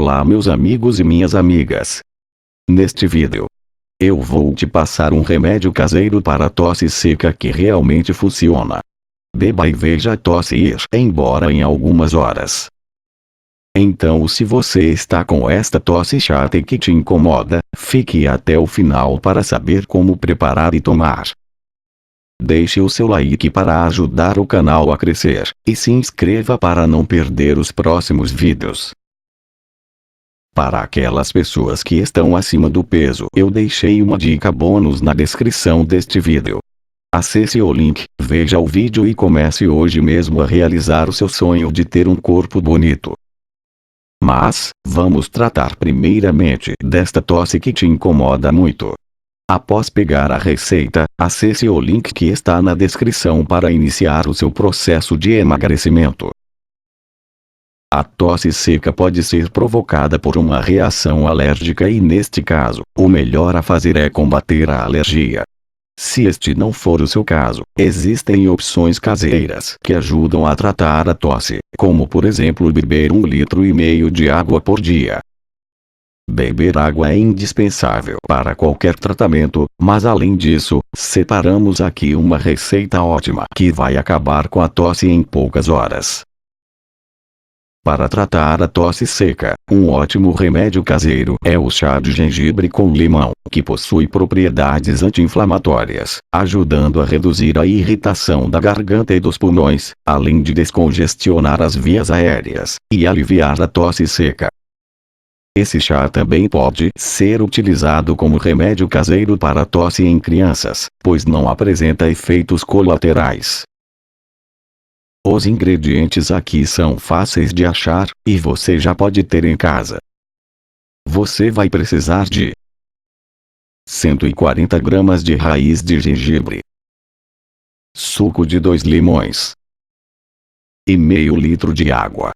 Olá meus amigos e minhas amigas. Neste vídeo, eu vou te passar um remédio caseiro para tosse seca que realmente funciona. Beba e veja a tosse ir embora em algumas horas. Então se você está com esta tosse chata e que te incomoda, fique até o final para saber como preparar e tomar. Deixe o seu like para ajudar o canal a crescer, e se inscreva para não perder os próximos vídeos. Para aquelas pessoas que estão acima do peso, eu deixei uma dica bônus na descrição deste vídeo. Acesse o link, veja o vídeo e comece hoje mesmo a realizar o seu sonho de ter um corpo bonito. Mas, vamos tratar primeiramente desta tosse que te incomoda muito. Após pegar a receita, acesse o link que está na descrição para iniciar o seu processo de emagrecimento. A tosse seca pode ser provocada por uma reação alérgica e neste caso, o melhor a fazer é combater a alergia. Se este não for o seu caso, existem opções caseiras que ajudam a tratar a tosse, como por exemplo beber 1,5 litro de água por dia. Beber água é indispensável para qualquer tratamento, mas além disso, separamos aqui uma receita ótima que vai acabar com a tosse em poucas horas. Para tratar a tosse seca, um ótimo remédio caseiro é o chá de gengibre com limão, que possui propriedades anti-inflamatórias, ajudando a reduzir a irritação da garganta e dos pulmões, além de descongestionar as vias aéreas e aliviar a tosse seca. Esse chá também pode ser utilizado como remédio caseiro para tosse em crianças, pois não apresenta efeitos colaterais. Os ingredientes aqui são fáceis de achar, e você já pode ter em casa. Você vai precisar de 140 gramas de raiz de gengibre, suco de 2 limões e meio litro de água.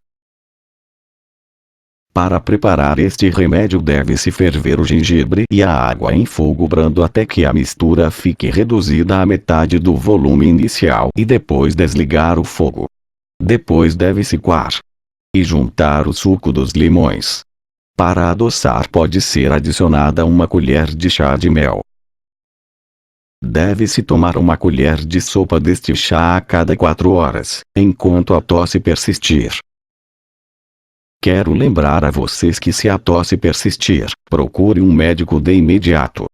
Para preparar este remédio deve-se ferver o gengibre e a água em fogo brando até que a mistura fique reduzida à metade do volume inicial e depois desligar o fogo. Depois deve-se coar e juntar o suco dos limões. Para adoçar pode ser adicionada uma colher de chá de mel. Deve-se tomar uma colher de sopa deste chá a cada 4 horas, enquanto a tosse persistir. Quero lembrar a vocês que se a tosse persistir, procure um médico de imediato.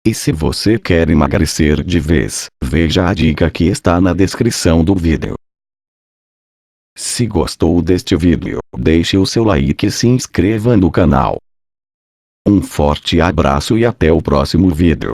E se você quer emagrecer de vez, veja a dica que está na descrição do vídeo. Se gostou deste vídeo, deixe o seu like e se inscreva no canal. Um forte abraço e até o próximo vídeo.